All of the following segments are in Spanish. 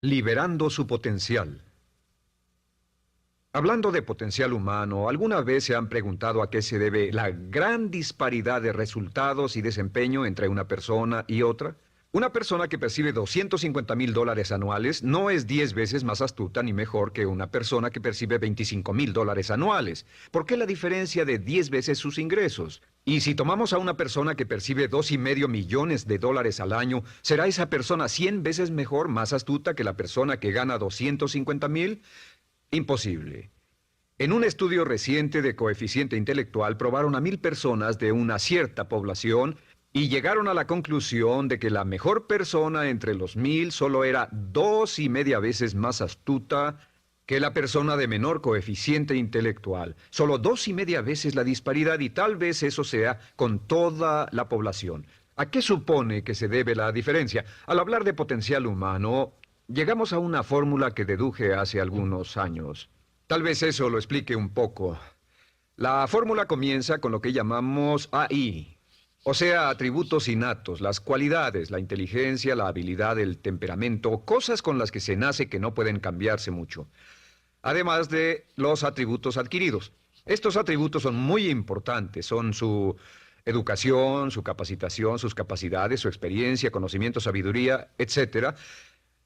Liberando su potencial. Hablando de potencial humano, ¿alguna vez se han preguntado a qué se debe la gran disparidad de resultados y desempeño entre una persona y otra? Una persona que percibe $250,000 anuales no es 10 veces más astuta ni mejor que una persona que percibe $25,000 anuales. ¿Por qué la diferencia de 10 veces sus ingresos? Y si tomamos a una persona que percibe $2,5 millones al año, ¿será esa persona 100 veces mejor, más astuta que la persona que gana 250,000? Imposible. En un estudio reciente de coeficiente intelectual probaron a 1,000 personas de una cierta población y llegaron a la conclusión de que la mejor persona entre los 1,000 solo era 2,5 veces más astuta que la persona de menor coeficiente intelectual. Solo 2,5 veces la disparidad, y tal vez eso sea con toda la población. ¿A qué supone que se debe la diferencia? Al hablar de potencial humano, llegamos a una fórmula que deduje hace algunos años. Tal vez eso lo explique un poco. La fórmula comienza con lo que llamamos AI, o sea, atributos innatos, las cualidades, la inteligencia, la habilidad, el temperamento, cosas con las que se nace que no pueden cambiarse mucho. Además de los atributos adquiridos. Estos atributos son muy importantes, son su educación, su capacitación, sus capacidades, su experiencia, conocimiento, sabiduría, etcétera,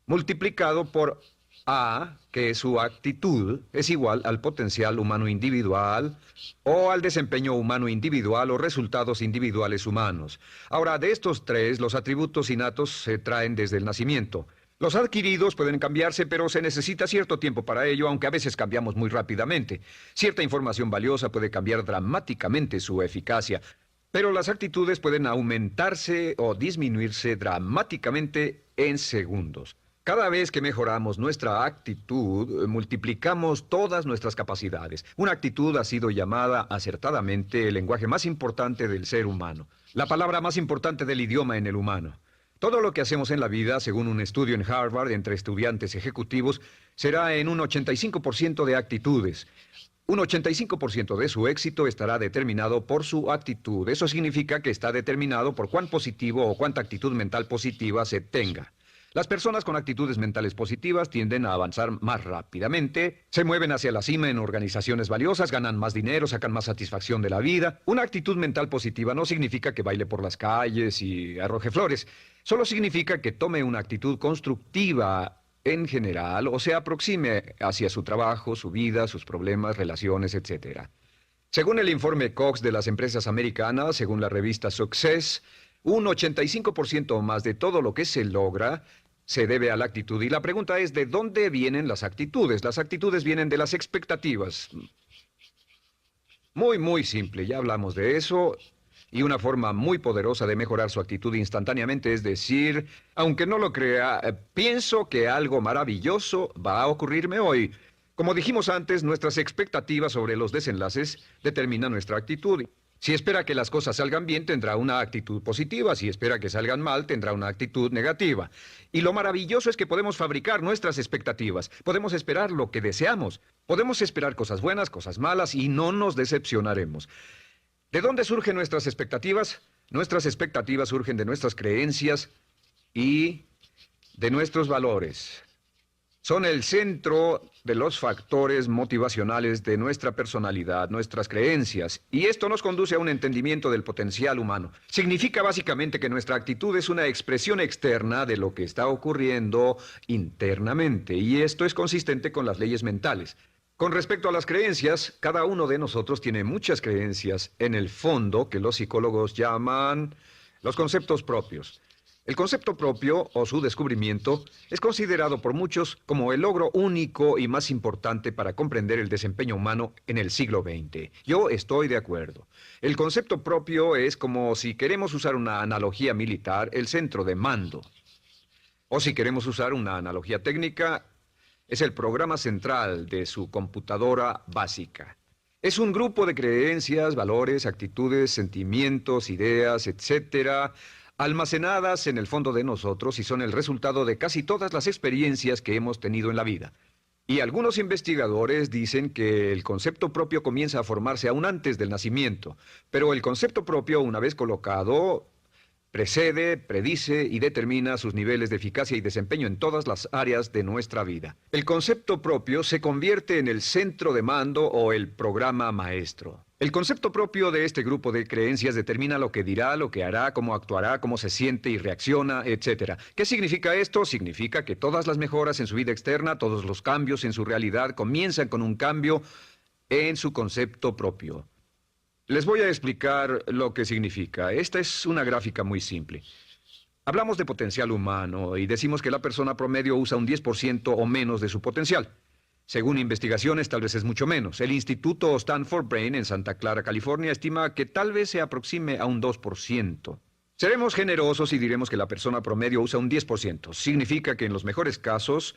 multiplicado por A, que es su actitud, es igual al potencial humano individual o al desempeño humano individual o resultados individuales humanos. Ahora, de estos tres, los atributos innatos se traen desde el nacimiento. Los adquiridos pueden cambiarse, pero se necesita cierto tiempo para ello, aunque a veces cambiamos muy rápidamente. Cierta información valiosa puede cambiar dramáticamente su eficacia, pero las actitudes pueden aumentarse o disminuirse dramáticamente en segundos. Cada vez que mejoramos nuestra actitud, multiplicamos todas nuestras capacidades. Una actitud ha sido llamada acertadamente el lenguaje más importante del ser humano, la palabra más importante del idioma en el humano. Todo lo que hacemos en la vida, según un estudio en Harvard entre estudiantes ejecutivos, será en un 85% de actitudes. Un 85% de su éxito estará determinado por su actitud. Eso significa que está determinado por cuán positivo o cuánta actitud mental positiva se tenga. Las personas con actitudes mentales positivas tienden a avanzar más rápidamente, se mueven hacia la cima en organizaciones valiosas, ganan más dinero, sacan más satisfacción de la vida. Una actitud mental positiva no significa que baile por las calles y arroje flores. Solo significa que tome una actitud constructiva en general o se aproxime hacia su trabajo, su vida, sus problemas, relaciones, etc. Según el informe Cox de las empresas americanas, según la revista Success, un 85% o más de todo lo que se logra se debe a la actitud. Y la pregunta es, ¿de dónde vienen las actitudes? Las actitudes vienen de las expectativas. Muy simple, ya hablamos de eso. Y una forma muy poderosa de mejorar su actitud instantáneamente es decir, aunque no lo crea, pienso que algo maravilloso va a ocurrirme hoy. Como dijimos antes, nuestras expectativas sobre los desenlaces determinan nuestra actitud. Si espera que las cosas salgan bien, tendrá una actitud positiva. Si espera que salgan mal, tendrá una actitud negativa. Y lo maravilloso es que podemos fabricar nuestras expectativas. Podemos esperar lo que deseamos. Podemos esperar cosas buenas, cosas malas, y no nos decepcionaremos. ¿De dónde surgen nuestras expectativas? Nuestras expectativas surgen de nuestras creencias y de nuestros valores. Son el centro de los factores motivacionales de nuestra personalidad, nuestras creencias. Y esto nos conduce a un entendimiento del potencial humano. Significa básicamente que nuestra actitud es una expresión externa de lo que está ocurriendo internamente. Y esto es consistente con las leyes mentales. Con respecto a las creencias, cada uno de nosotros tiene muchas creencias en el fondo que los psicólogos llaman los conceptos propios. El concepto propio, o su descubrimiento, es considerado por muchos como el logro único y más importante para comprender el desempeño humano en el siglo XX. Yo estoy de acuerdo. El concepto propio es como, si queremos usar una analogía militar, el centro de mando. O si queremos usar una analogía técnica, es el programa central de su computadora básica. Es un grupo de creencias, valores, actitudes, sentimientos, ideas, etcétera, almacenadas en el fondo de nosotros y son el resultado de casi todas las experiencias que hemos tenido en la vida. Y algunos investigadores dicen que el concepto propio comienza a formarse aún antes del nacimiento, pero el concepto propio, una vez colocado, Precede, predice y determina sus niveles de eficacia y desempeño en todas las áreas de nuestra vida. El concepto propio se convierte en el centro de mando o el programa maestro. El concepto propio de este grupo de creencias determina lo que dirá, lo que hará, cómo actuará, cómo se siente y reacciona, etc. ¿Qué significa esto? Significa que todas las mejoras en su vida externa, todos los cambios en su realidad comienzan con un cambio en su concepto propio. Les voy a explicar lo que significa. Esta es una gráfica muy simple. Hablamos de potencial humano y decimos que la persona promedio usa un 10% o menos de su potencial. Según investigaciones, tal vez es mucho menos. El Instituto Stanford Brain en Santa Clara, California, estima que tal vez se aproxime a un 2%. Seremos generosos y diremos que la persona promedio usa un 10%. Significa que en los mejores casos,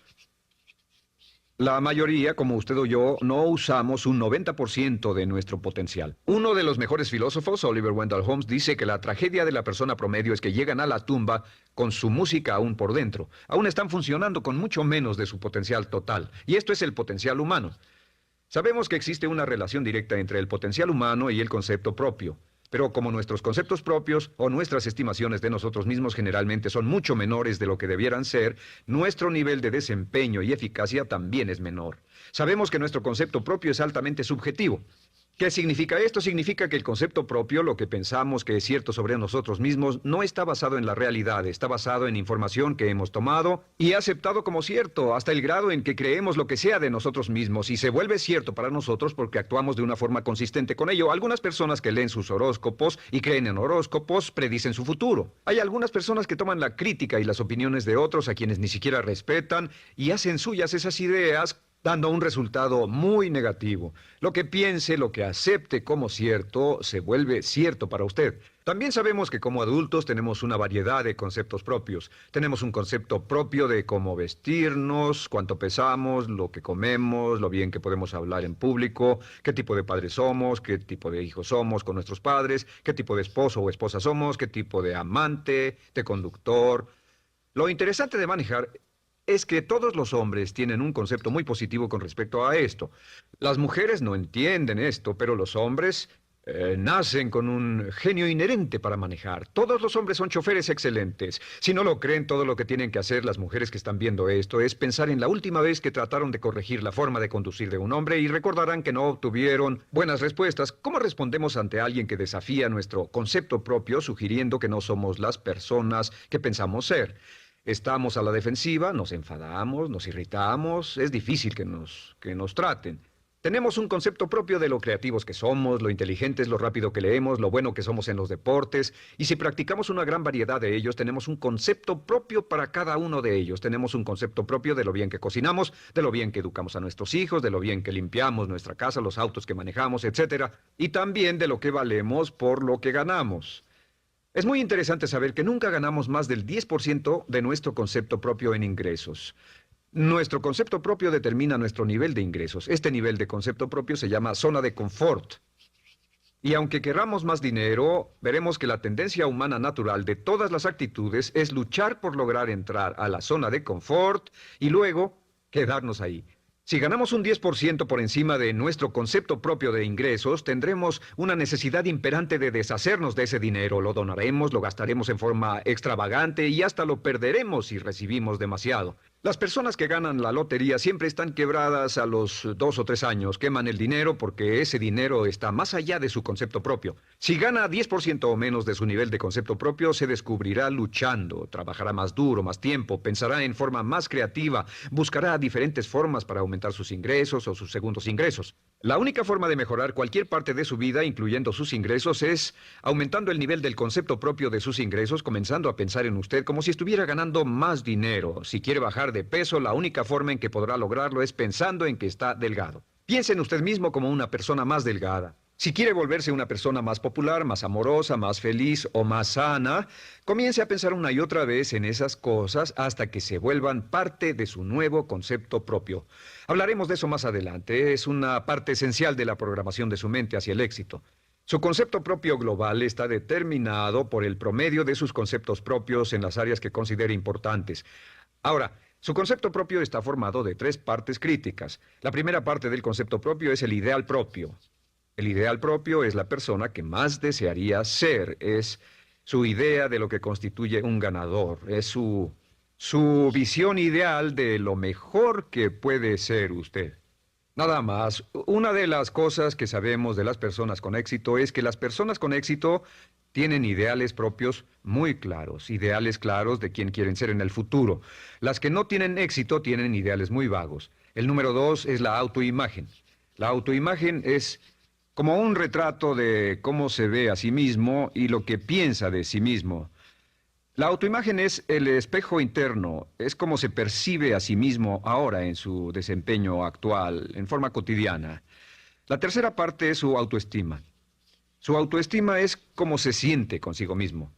la mayoría, como usted o yo, no usamos un 90% de nuestro potencial. Uno de los mejores filósofos, Oliver Wendell Holmes, dice que la tragedia de la persona promedio es que llegan a la tumba con su música aún por dentro. Aún están funcionando con mucho menos de su potencial total. Y esto es el potencial humano. Sabemos que existe una relación directa entre el potencial humano y el concepto propio. Pero como nuestros conceptos propios o nuestras estimaciones de nosotros mismos generalmente son mucho menores de lo que debieran ser, nuestro nivel de desempeño y eficacia también es menor. Sabemos que nuestro concepto propio es altamente subjetivo. ¿Qué significa esto? Significa que el concepto propio, lo que pensamos que es cierto sobre nosotros mismos, no está basado en la realidad, está basado en información que hemos tomado y aceptado como cierto, hasta el grado en que creemos lo que sea de nosotros mismos y se vuelve cierto para nosotros porque actuamos de una forma consistente con ello. Algunas personas que leen sus horóscopos y creen en horóscopos predicen su futuro. Hay algunas personas que toman la crítica y las opiniones de otros a quienes ni siquiera respetan y hacen suyas esas ideas, dando un resultado muy negativo. Lo que piense, lo que acepte como cierto, se vuelve cierto para usted. También sabemos que como adultos tenemos una variedad de conceptos propios. Tenemos un concepto propio de cómo vestirnos, cuánto pesamos, lo que comemos, lo bien que podemos hablar en público, qué tipo de padres somos, qué tipo de hijos somos con nuestros padres, qué tipo de esposo o esposa somos, qué tipo de amante, de conductor. Lo interesante de manejar es que todos los hombres tienen un concepto muy positivo con respecto a esto. Las mujeres no entienden esto, pero los hombres nacen con un genio inherente para manejar. Todos los hombres son choferes excelentes. Si no lo creen, todo lo que tienen que hacer las mujeres que están viendo esto es pensar en la última vez que trataron de corregir la forma de conducir de un hombre y recordarán que no obtuvieron buenas respuestas. ¿Cómo respondemos ante alguien que desafía nuestro concepto propio, sugiriendo que no somos las personas que pensamos ser? Estamos a la defensiva, nos enfadamos, nos irritamos, es difícil que nos traten. Tenemos un concepto propio de lo creativos que somos, lo inteligentes, lo rápido que leemos, lo bueno que somos en los deportes, y si practicamos una gran variedad de ellos, tenemos un concepto propio para cada uno de ellos. Tenemos un concepto propio de lo bien que cocinamos, de lo bien que educamos a nuestros hijos, de lo bien que limpiamos nuestra casa, los autos que manejamos, etc. Y también de lo que valemos por lo que ganamos. Es muy interesante saber que nunca ganamos más del 10% de nuestro concepto propio en ingresos. Nuestro concepto propio determina nuestro nivel de ingresos. Este nivel de concepto propio se llama zona de confort. Y aunque querramos más dinero, veremos que la tendencia humana natural de todas las actitudes es luchar por lograr entrar a la zona de confort y luego quedarnos ahí. Si ganamos un 10% por encima de nuestro concepto propio de ingresos, tendremos una necesidad imperante de deshacernos de ese dinero. Lo donaremos, lo gastaremos en forma extravagante y hasta lo perderemos si recibimos demasiado. Las personas que ganan la lotería siempre están quebradas a los 2 o 3 años. Queman el dinero porque ese dinero está más allá de su concepto propio. Si gana 10% o menos de su nivel de concepto propio, se descubrirá luchando, trabajará más duro, más tiempo, pensará en forma más creativa, buscará diferentes formas para aumentar sus ingresos o sus segundos ingresos. La única forma de mejorar cualquier parte de su vida, incluyendo sus ingresos, es aumentando el nivel del concepto propio de sus ingresos, comenzando a pensar en usted como si estuviera ganando más dinero. Si quiere bajar de peso, la única forma en que podrá lograrlo es pensando en que está delgado. Piense en usted mismo como una persona más delgada. Si quiere volverse una persona más popular, más amorosa, más feliz o más sana, comience a pensar una y otra vez en esas cosas hasta que se vuelvan parte de su nuevo concepto propio. Hablaremos de eso más adelante. Es una parte esencial de la programación de su mente hacia el éxito. Su concepto propio global está determinado por el promedio de sus conceptos propios en las áreas que considere importantes. Ahora, su concepto propio está formado de 3 partes críticas. La primera parte del concepto propio es el ideal propio. El ideal propio es la persona que más desearía ser, es su idea de lo que constituye un ganador, es su visión ideal de lo mejor que puede ser usted. Nada más, una de las cosas que sabemos de las personas con éxito es que las personas con éxito tienen ideales propios muy claros, ideales claros de quién quieren ser en el futuro. Las que no tienen éxito tienen ideales muy vagos. El número 2 es la autoimagen. La autoimagen es como un retrato de cómo se ve a sí mismo y lo que piensa de sí mismo. La autoimagen es el espejo interno, es como se percibe a sí mismo ahora en su desempeño actual, en forma cotidiana. La tercera parte es su autoestima. Su autoestima es cómo se siente consigo mismo.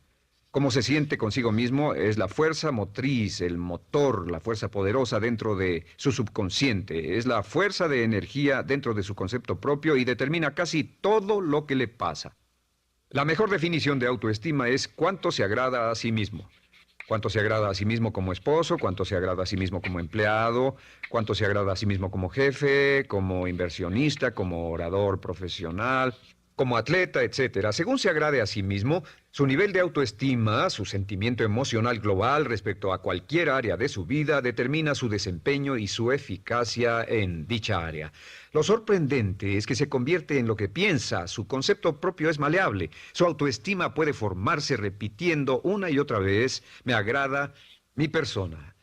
Cómo se siente consigo mismo es la fuerza motriz, el motor, la fuerza poderosa dentro de su subconsciente. Es la fuerza de energía dentro de su concepto propio y determina casi todo lo que le pasa. La mejor definición de autoestima es cuánto se agrada a sí mismo. Cuánto se agrada a sí mismo como esposo, cuánto se agrada a sí mismo como empleado, cuánto se agrada a sí mismo como jefe, como inversionista, como orador profesional, como atleta, etcétera. Según se agrade a sí mismo, su nivel de autoestima, su sentimiento emocional global respecto a cualquier área de su vida, determina su desempeño y su eficacia en dicha área. Lo sorprendente es que se convierte en lo que piensa, su concepto propio es maleable, su autoestima puede formarse repitiendo una y otra vez, me agrada mi persona,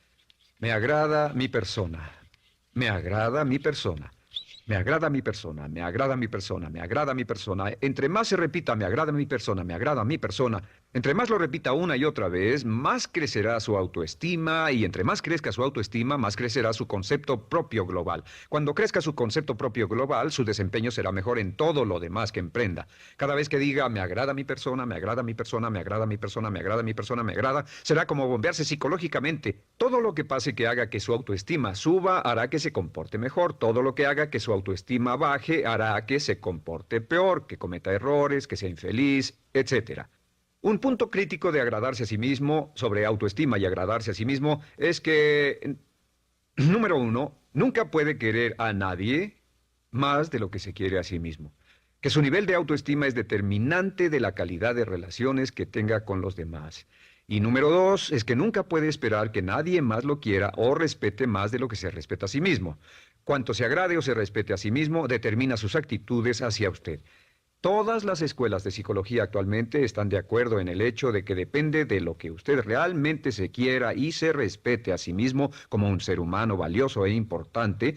me agrada mi persona, me agrada mi persona. Me agrada mi persona, me agrada mi persona, me agrada mi persona. Entre más se repita, me agrada mi persona, me agrada mi persona, entre más lo repita una y otra vez, más crecerá su autoestima y entre más crezca su autoestima, más crecerá su concepto propio global. Cuando crezca su concepto propio global, su desempeño será mejor en todo lo demás que emprenda. Cada vez que diga, me agrada mi persona, me agrada mi persona, me agrada mi persona, me agrada mi persona, me agrada, será como bombearse psicológicamente. Todo lo que pase que haga que su autoestima suba hará que se comporte mejor. Todo lo que haga que su autoestima baje hará que se comporte peor, que cometa errores, que sea infeliz, etcétera. Un punto crítico de agradarse a sí mismo, sobre autoestima y agradarse a sí mismo, es que, número 1, nunca puede querer a nadie más de lo que se quiere a sí mismo. Que su nivel de autoestima es determinante de la calidad de relaciones que tenga con los demás. Y número 2, es que nunca puede esperar que nadie más lo quiera o respete más de lo que se respeta a sí mismo. Cuanto se agrade o se respete a sí mismo, determina sus actitudes hacia usted. Todas las escuelas de psicología actualmente están de acuerdo en el hecho de que depende de lo que usted realmente se quiera y se respete a sí mismo como un ser humano valioso e importante,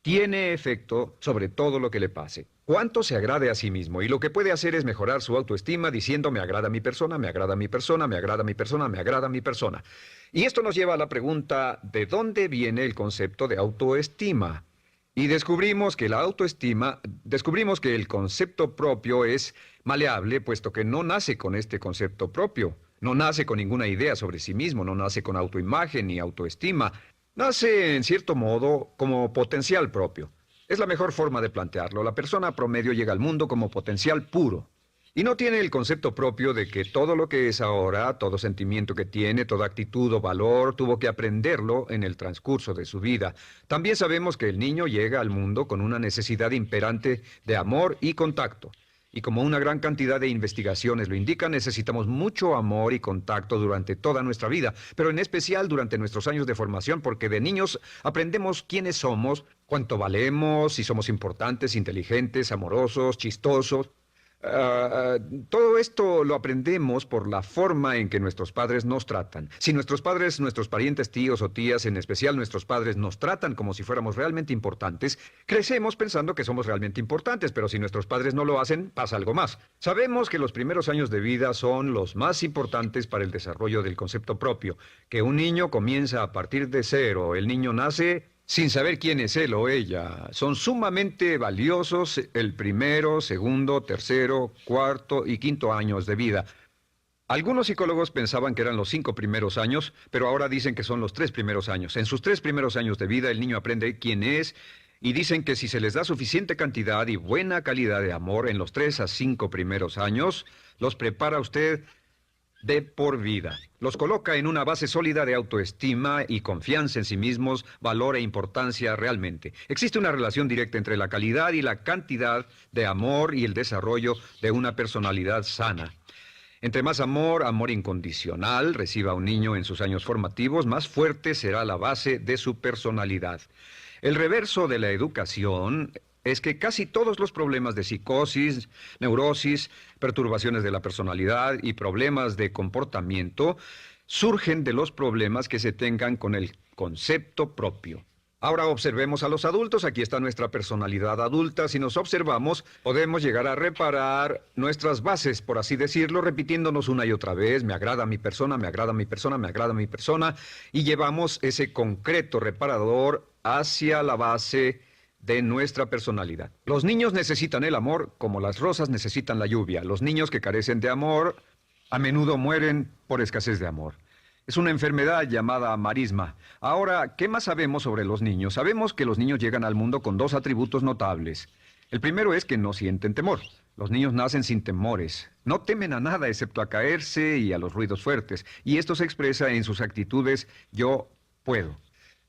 tiene efecto sobre todo lo que le pase. Cuánto se agrade a sí mismo y lo que puede hacer es mejorar su autoestima diciendo me agrada mi persona, me agrada mi persona, me agrada mi persona, me agrada mi persona. Y esto nos lleva a la pregunta, ¿de dónde viene el concepto de autoestima? Y descubrimos que el concepto propio es maleable, puesto que no nace con este concepto propio, no nace con ninguna idea sobre sí mismo, no nace con autoimagen ni autoestima, nace en cierto modo como potencial propio. Es la mejor forma de plantearlo. La persona promedio llega al mundo como potencial puro. Y no tiene el concepto propio de que todo lo que es ahora, todo sentimiento que tiene, toda actitud o valor, tuvo que aprenderlo en el transcurso de su vida. También sabemos que el niño llega al mundo con una necesidad imperante de amor y contacto. Y como una gran cantidad de investigaciones lo indican, necesitamos mucho amor y contacto durante toda nuestra vida, pero en especial durante nuestros años de formación, porque de niños aprendemos quiénes somos, cuánto valemos, si somos importantes, inteligentes, amorosos, chistosos. Todo esto lo aprendemos por la forma en que nuestros padres nos tratan. Si nuestros padres, nuestros parientes, tíos o tías, en especial nuestros padres, nos tratan como si fuéramos realmente importantes, crecemos pensando que somos realmente importantes, pero si nuestros padres no lo hacen, pasa algo más. Sabemos que los primeros años de vida son los más importantes para el desarrollo del concepto propio, que un niño comienza a partir de cero. El niño nace sin saber quién es él o ella. Son sumamente valiosos el primero, segundo, tercero, cuarto y quinto años de vida. Algunos psicólogos pensaban que eran los 5 primeros años, pero ahora dicen que son los 3 primeros años. En sus 3 primeros años de vida el niño aprende quién es y dicen que si se les da suficiente cantidad y buena calidad de amor en los 3 a 5 primeros años, los prepara usted de por vida. Los coloca en una base sólida de autoestima y confianza en sí mismos, valor e importancia realmente. Existe una relación directa entre la calidad y la cantidad de amor y el desarrollo de una personalidad sana. Entre más amor, amor incondicional, reciba un niño en sus años formativos, más fuerte será la base de su personalidad. El reverso de la educación es que casi todos los problemas de psicosis, neurosis, perturbaciones de la personalidad y problemas de comportamiento surgen de los problemas que se tengan con el concepto propio. Ahora observemos a los adultos. Aquí está nuestra personalidad adulta. Si nos observamos, podemos llegar a reparar nuestras bases, por así decirlo, repitiéndonos una y otra vez: me agrada mi persona, me agrada mi persona, me agrada mi persona, y llevamos ese concreto reparador hacia la base de nuestra personalidad. Los niños necesitan el amor como las rosas necesitan la lluvia. Los niños que carecen de amor a menudo mueren por escasez de amor. Es una enfermedad llamada marisma. Ahora, ¿qué más sabemos sobre los niños? Sabemos que los niños llegan al mundo con dos atributos notables. El primero es que no sienten temor. Los niños nacen sin temores. No temen a nada excepto a caerse y a los ruidos fuertes. Y esto se expresa en sus actitudes: yo puedo.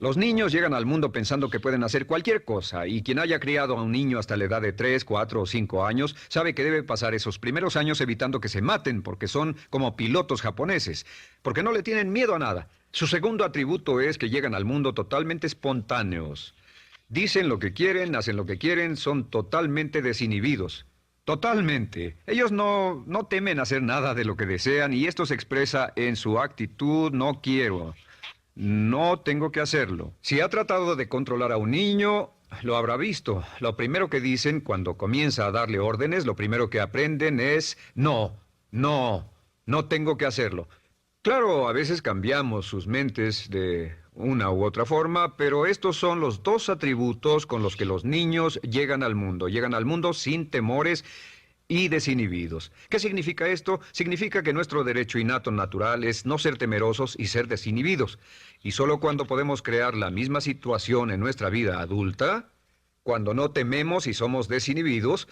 Los niños llegan al mundo pensando que pueden hacer cualquier cosa, y quien haya criado a un niño hasta la edad de 3, 4 o 5 años sabe que debe pasar esos primeros años evitando que se maten, porque son como pilotos japoneses, porque no le tienen miedo a nada. Su segundo atributo es que llegan al mundo totalmente espontáneos. Dicen lo que quieren, hacen lo que quieren, son totalmente desinhibidos. Totalmente. Ellos no temen hacer nada de lo que desean, y esto se expresa en su actitud: no quiero. No tengo que hacerlo. Si ha tratado de controlar a un niño, lo habrá visto. Lo primero que dicen cuando comienza a darle órdenes, lo primero que aprenden es: no, no tengo que hacerlo. Claro, a veces cambiamos sus mentes de una u otra forma, pero estos son los dos atributos con los que los niños llegan al mundo. Llegan al mundo sin temores y desinhibidos. ¿Qué significa esto? Significa que nuestro derecho innato natural es no ser temerosos y ser desinhibidos. Y solo cuando podemos crear la misma situación en nuestra vida adulta, cuando no tememos y somos desinhibidos,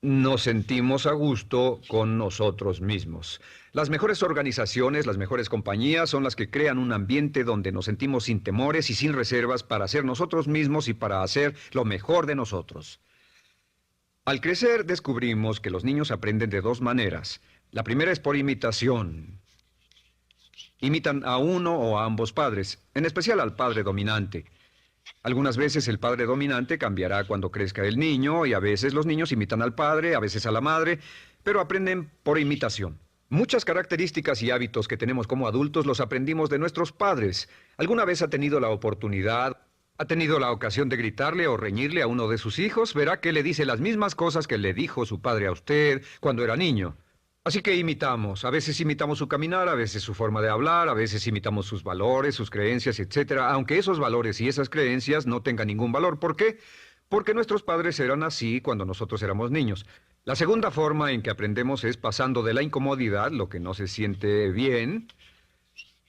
nos sentimos a gusto con nosotros mismos. Las mejores organizaciones, las mejores compañías son las que crean un ambiente donde nos sentimos sin temores y sin reservas para ser nosotros mismos y para hacer lo mejor de nosotros. Al crecer descubrimos que los niños aprenden de dos maneras. La primera es por imitación. Imitan a uno o a ambos padres, en especial al padre dominante. Algunas veces el padre dominante cambiará cuando crezca el niño, y a veces los niños imitan al padre, a veces a la madre, pero aprenden por imitación. Muchas características y hábitos que tenemos como adultos los aprendimos de nuestros padres. ¿Alguna vez ha tenido la oportunidad, ha tenido la ocasión de gritarle o reñirle a uno de sus hijos? Verá que le dice las mismas cosas que le dijo su padre a usted cuando era niño. Así que imitamos. A veces imitamos su caminar, a veces su forma de hablar, a veces imitamos sus valores, sus creencias, etcétera, aunque esos valores y esas creencias no tengan ningún valor. ¿Por qué? Porque nuestros padres eran así cuando nosotros éramos niños. La segunda forma en que aprendemos es pasando de la incomodidad, lo que no se siente bien,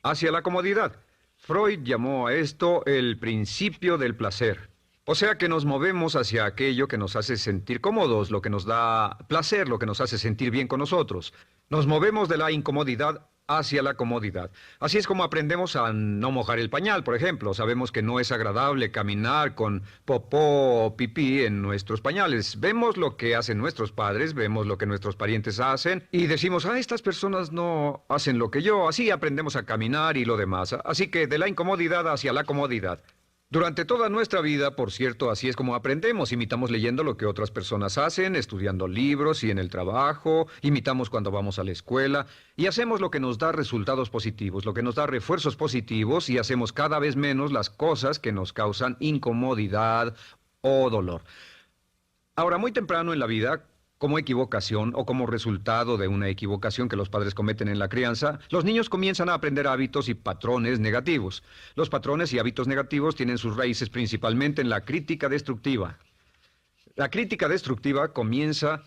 hacia la comodidad. Freud llamó a esto el principio del placer. O sea que nos movemos hacia aquello que nos hace sentir cómodos, lo que nos da placer, lo que nos hace sentir bien con nosotros. Nos movemos de la incomodidad hacia la comodidad. Así es como aprendemos a no mojar el pañal, por ejemplo. Sabemos que no es agradable caminar con popó o pipí en nuestros pañales. Vemos lo que hacen nuestros padres, vemos lo que nuestros parientes hacen y decimos: estas personas no hacen lo que yo. Así aprendemos a caminar y lo demás. Así que de la incomodidad hacia la comodidad. Durante toda nuestra vida, por cierto, así es como aprendemos. Imitamos leyendo lo que otras personas hacen, estudiando libros y en el trabajo, imitamos cuando vamos a la escuela, y hacemos lo que nos da resultados positivos, lo que nos da refuerzos positivos, y hacemos cada vez menos las cosas que nos causan incomodidad o dolor. Ahora, muy temprano en la vida, como equivocación o como resultado de una equivocación que los padres cometen en la crianza, los niños comienzan a aprender hábitos y patrones negativos. Los patrones y hábitos negativos tienen sus raíces principalmente en la crítica destructiva. La crítica destructiva comienza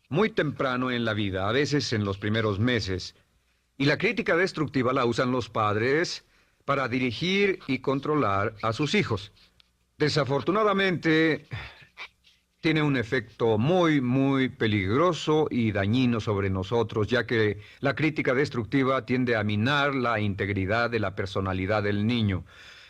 muy temprano en la vida, a veces en los primeros meses. Y la crítica destructiva la usan los padres para dirigir y controlar a sus hijos. Desafortunadamente, tiene un efecto muy peligroso y dañino sobre nosotros, ya que la crítica destructiva tiende a minar la integridad de la personalidad del niño.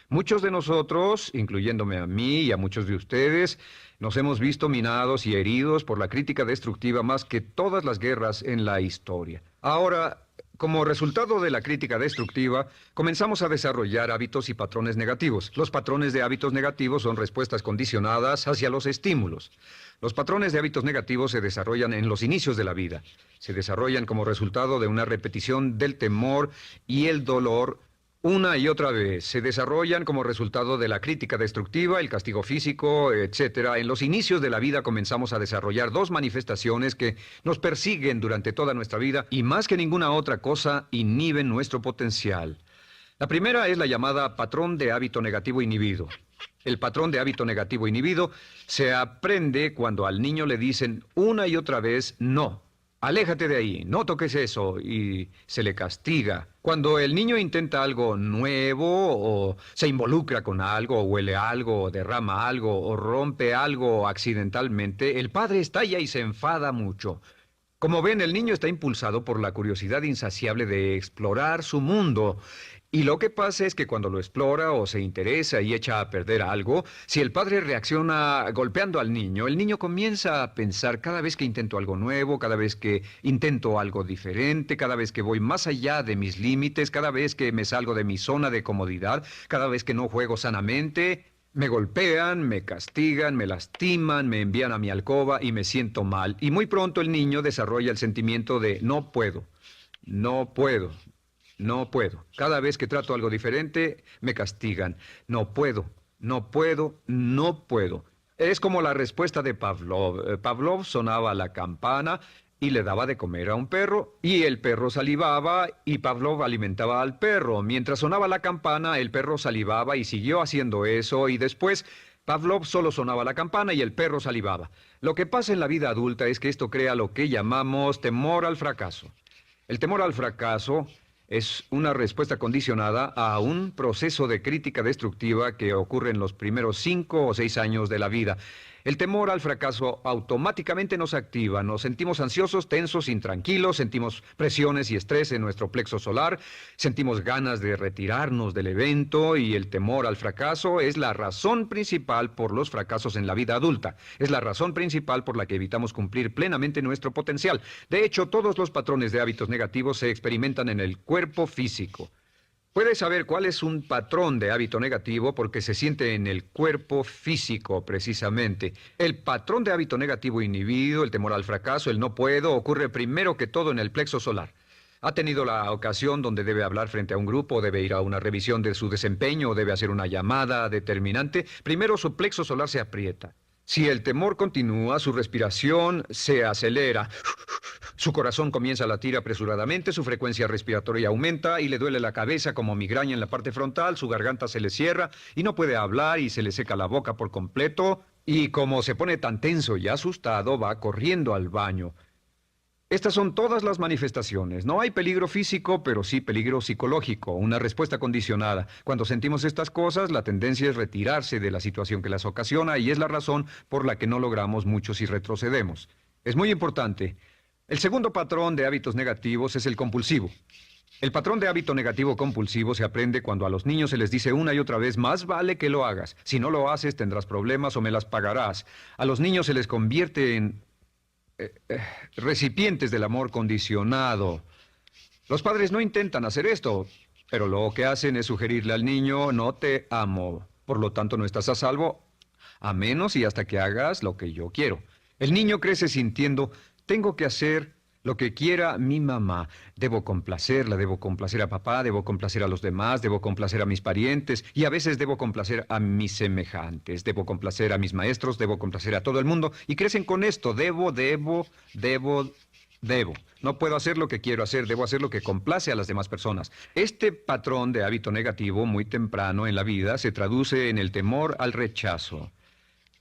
Muchos de nosotros, incluyéndome a mí y a muchos de ustedes, nos hemos visto minados y heridos por la crítica destructiva más que todas las guerras en la historia. Ahora, como resultado de la crítica destructiva, comenzamos a desarrollar hábitos y patrones negativos. Los patrones de hábitos negativos son respuestas condicionadas hacia los estímulos. Los patrones de hábitos negativos se desarrollan en los inicios de la vida. Se desarrollan como resultado de una repetición del temor y el dolor una y otra vez. Se desarrollan como resultado de la crítica destructiva, el castigo físico, etcétera. En los inicios de la vida comenzamos a desarrollar dos manifestaciones que nos persiguen durante toda nuestra vida y más que ninguna otra cosa inhiben nuestro potencial. La primera es la llamada patrón de hábito negativo inhibido. El patrón de hábito negativo inhibido se aprende cuando al niño le dicen una y otra vez no. Aléjate de ahí, no toques eso, y se le castiga. Cuando el niño intenta algo nuevo, o se involucra con algo, o huele algo, o derrama algo, o rompe algo accidentalmente, el padre estalla y se enfada mucho. Como ven, el niño está impulsado por la curiosidad insaciable de explorar su mundo. Y lo que pasa es que cuando lo explora o se interesa y echa a perder algo, si el padre reacciona golpeando al niño, el niño comienza a pensar cada vez que intento algo nuevo, cada vez que intento algo diferente, cada vez que voy más allá de mis límites, cada vez que me salgo de mi zona de comodidad, cada vez que no juego sanamente, me golpean, me castigan, me lastiman, me envían a mi alcoba y me siento mal. Y muy pronto el niño desarrolla el sentimiento de no puedo, no puedo. No puedo. Cada vez que trato algo diferente, me castigan. No puedo, no puedo, no puedo. Es como la respuesta de Pavlov. Pavlov sonaba la campana y le daba de comer a un perro, y el perro salivaba y Pavlov alimentaba al perro. Mientras sonaba la campana, el perro salivaba y siguió haciendo eso, y después Pavlov solo sonaba la campana y el perro salivaba. Lo que pasa en la vida adulta es que esto crea lo que llamamos temor al fracaso. El temor al fracaso es una respuesta condicionada a un proceso de crítica destructiva que ocurre en los primeros 5 o 6 años de la vida. El temor al fracaso automáticamente nos activa. Nos sentimos ansiosos, tensos, intranquilos, sentimos presiones y estrés en nuestro plexo solar, sentimos ganas de retirarnos del evento, y el temor al fracaso es la razón principal por los fracasos en la vida adulta. Es la razón principal por la que evitamos cumplir plenamente nuestro potencial. De hecho, todos los patrones de hábitos negativos se experimentan en el cuerpo físico. Puedes saber cuál es un patrón de hábito negativo porque se siente en el cuerpo físico, precisamente. El patrón de hábito negativo inhibido, el temor al fracaso, el no puedo, ocurre primero que todo en el plexo solar. ¿Ha tenido la ocasión donde debe hablar frente a un grupo, debe ir a una revisión de su desempeño o debe hacer una llamada determinante? Primero su plexo solar se aprieta. Si el temor continúa, su respiración se acelera. Su corazón comienza a latir apresuradamente, su frecuencia respiratoria aumenta y le duele la cabeza como migraña en la parte frontal, su garganta se le cierra y no puede hablar y se le seca la boca por completo. Y como se pone tan tenso y asustado, va corriendo al baño. Estas son todas las manifestaciones. No hay peligro físico, pero sí peligro psicológico, una respuesta condicionada. Cuando sentimos estas cosas, la tendencia es retirarse de la situación que las ocasiona y es la razón por la que no logramos mucho si retrocedemos. Es muy importante. El segundo patrón de hábitos negativos es el compulsivo. El patrón de hábito negativo compulsivo se aprende cuando a los niños se les dice una y otra vez, más vale que lo hagas. Si no lo haces, tendrás problemas o me las pagarás. A los niños se les convierte en recipientes del amor condicionado. Los padres no intentan hacer esto, pero lo que hacen es sugerirle al niño, no te amo, por lo tanto no estás a salvo, a menos y hasta que hagas lo que yo quiero. El niño crece sintiendo, tengo que hacer lo que quiera mi mamá. Debo complacerla, debo complacer a papá, debo complacer a los demás, debo complacer a mis parientes y a veces debo complacer a mis semejantes, debo complacer a mis maestros, debo complacer a todo el mundo y crecen con esto, debo. No puedo hacer lo que quiero hacer, debo hacer lo que complace a las demás personas. Este patrón de hábito negativo muy temprano en la vida se traduce en el temor al rechazo.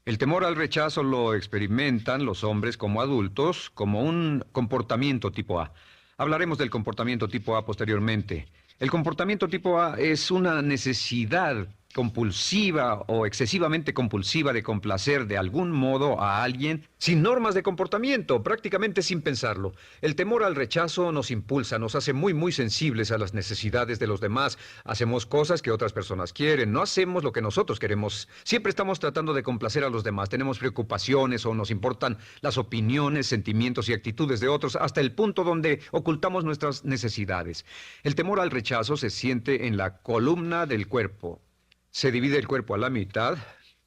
El temor al rechazo lo experimentan los hombres como adultos como un comportamiento tipo A. Hablaremos del comportamiento tipo A posteriormente. El comportamiento tipo A es una necesidad compulsiva o excesivamente compulsiva de complacer de algún modo a alguien sin normas de comportamiento, prácticamente sin pensarlo. El temor al rechazo nos impulsa, nos hace muy sensibles a las necesidades de los demás. Hacemos cosas que otras personas quieren, no hacemos lo que nosotros queremos. Siempre estamos tratando de complacer a los demás. Tenemos preocupaciones o nos importan las opiniones, sentimientos y actitudes de otros hasta el punto donde ocultamos nuestras necesidades. El temor al rechazo se siente en la columna del cuerpo. Se divide el cuerpo a la mitad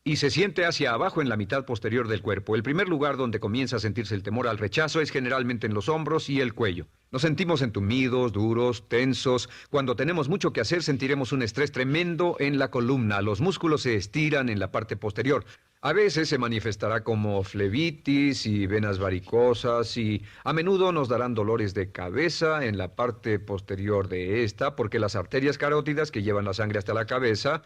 y se siente hacia abajo en la mitad posterior del cuerpo. El primer lugar donde comienza a sentirse el temor al rechazo es generalmente en los hombros y el cuello. Nos sentimos entumidos, duros, tensos. Cuando tenemos mucho que hacer, sentiremos un estrés tremendo en la columna. Los músculos se estiran en la parte posterior. A veces se manifestará como flebitis y venas varicosas y a menudo nos darán dolores de cabeza en la parte posterior de esta porque las arterias carótidas que llevan la sangre hasta la cabeza,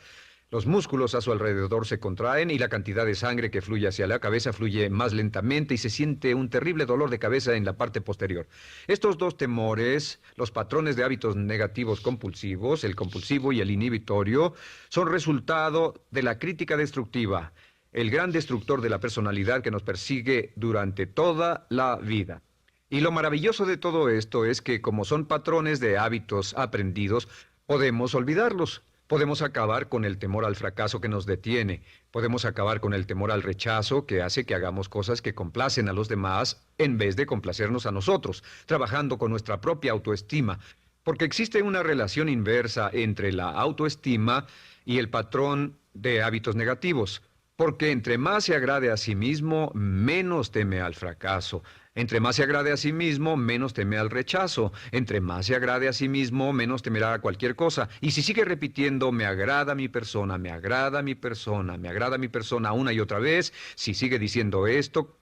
los músculos a su alrededor se contraen y la cantidad de sangre que fluye hacia la cabeza fluye más lentamente y se siente un terrible dolor de cabeza en la parte posterior. Estos dos temores, los patrones de hábitos negativos compulsivos, el compulsivo y el inhibitorio, son resultado de la crítica destructiva, el gran destructor de la personalidad que nos persigue durante toda la vida. Y lo maravilloso de todo esto es que como son patrones de hábitos aprendidos, podemos olvidarlos. Podemos acabar con el temor al fracaso que nos detiene. Podemos acabar con el temor al rechazo que hace que hagamos cosas que complacen a los demás en vez de complacernos a nosotros, trabajando con nuestra propia autoestima. Porque existe una relación inversa entre la autoestima y el patrón de hábitos negativos. Porque entre más se agrade a sí mismo, menos teme al fracaso. Entre más se agrade a sí mismo, menos teme al rechazo. Entre más se agrade a sí mismo, menos temerá a cualquier cosa. Y si sigue repitiendo, me agrada mi persona, me agrada mi persona, me agrada mi persona una y otra vez, si sigue diciendo esto,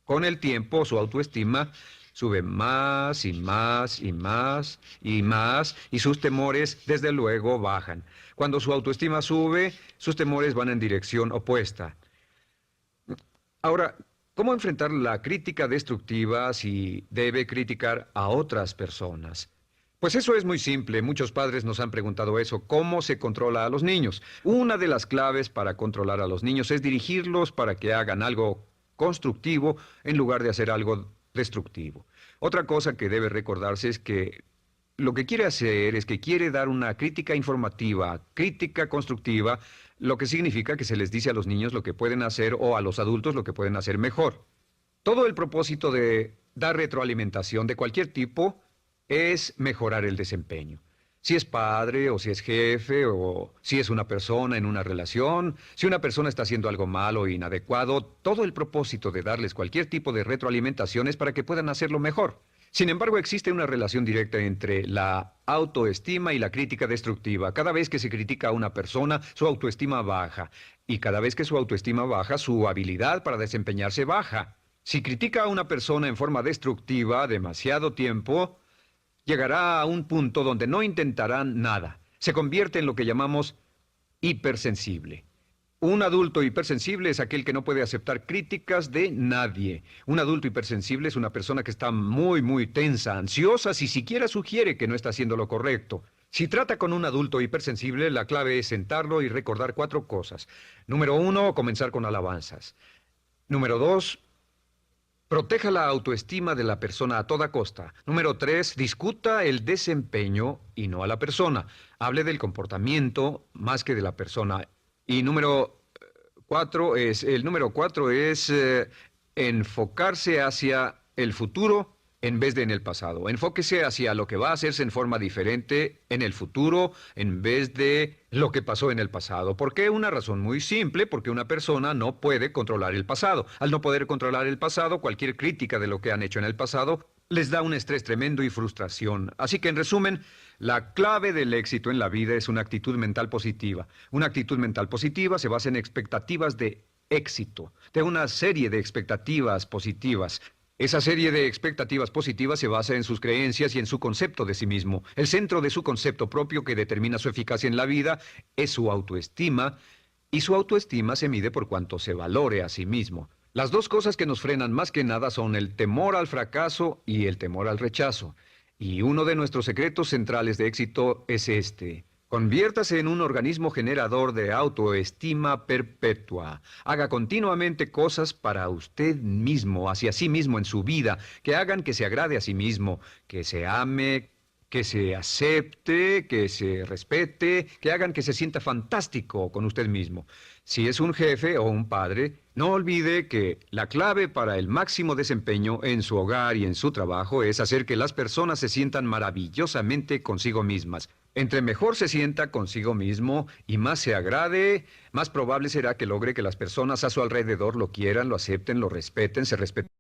con el tiempo su autoestima sube más y más y más y más y sus temores desde luego bajan. Cuando su autoestima sube, sus temores van en dirección opuesta. Ahora, ¿cómo enfrentar la crítica destructiva si debe criticar a otras personas? Pues eso es muy simple. Muchos padres nos han preguntado eso. ¿Cómo se controla a los niños? Una de las claves para controlar a los niños es dirigirlos para que hagan algo constructivo en lugar de hacer algo destructivo. Otra cosa que debe recordarse es que lo que quiere hacer es que quiere dar una crítica informativa, crítica constructiva, lo que significa que se les dice a los niños lo que pueden hacer o a los adultos lo que pueden hacer mejor. Todo el propósito de dar retroalimentación de cualquier tipo es mejorar el desempeño. Si es padre o si es jefe o si es una persona en una relación, si una persona está haciendo algo malo o inadecuado, todo el propósito de darles cualquier tipo de retroalimentación es para que puedan hacerlo mejor. Sin embargo, existe una relación directa entre la autoestima y la crítica destructiva. Cada vez que se critica a una persona, su autoestima baja. Y cada vez que su autoestima baja, su habilidad para desempeñarse baja. Si critica a una persona en forma destructiva demasiado tiempo, llegará a un punto donde no intentarán nada. Se convierte en lo que llamamos hipersensible. Un adulto hipersensible es aquel que no puede aceptar críticas de nadie. Un adulto hipersensible es una persona que está muy tensa, ansiosa, si siquiera sugiere que no está haciendo lo correcto. Si trata con un adulto hipersensible, la clave es sentarlo y recordar 4 cosas. Número 1, comenzar con alabanzas. Número 2, proteja la autoestima de la persona a toda costa. Número 3, discuta el desempeño y no a la persona. Hable del comportamiento más que de la persona. Y número 4 es enfocarse hacia el futuro en vez de en el pasado. Enfóquese hacia lo que va a hacerse en forma diferente en el futuro en vez de lo que pasó en el pasado. ¿Por qué? Una razón muy simple, porque una persona no puede controlar el pasado. Al no poder controlar el pasado, cualquier crítica de lo que han hecho en el pasado les da un estrés tremendo y frustración. Así que, en resumen, la clave del éxito en la vida es una actitud mental positiva. Una actitud mental positiva se basa en expectativas de éxito, de una serie de expectativas positivas. Esa serie de expectativas positivas se basa en sus creencias y en su concepto de sí mismo. El centro de su concepto propio que determina su eficacia en la vida es su autoestima, y su autoestima se mide por cuanto se valore a sí mismo. Las dos cosas que nos frenan más que nada son el temor al fracaso y el temor al rechazo. Y uno de nuestros secretos centrales de éxito es este: Conviértase en un organismo generador de autoestima perpetua. Haga continuamente cosas para usted mismo, hacia sí mismo en su vida, que hagan que se agrade a sí mismo, que se ame, que se acepte, que se respete, que hagan que se sienta fantástico con usted mismo. Si es un jefe o un padre, no olvide que la clave para el máximo desempeño en su hogar y en su trabajo es hacer que las personas se sientan maravillosamente consigo mismas. Entre mejor se sienta consigo mismo y más se agrade, más probable será que logre que las personas a su alrededor lo quieran, lo acepten, lo respeten, se respeten.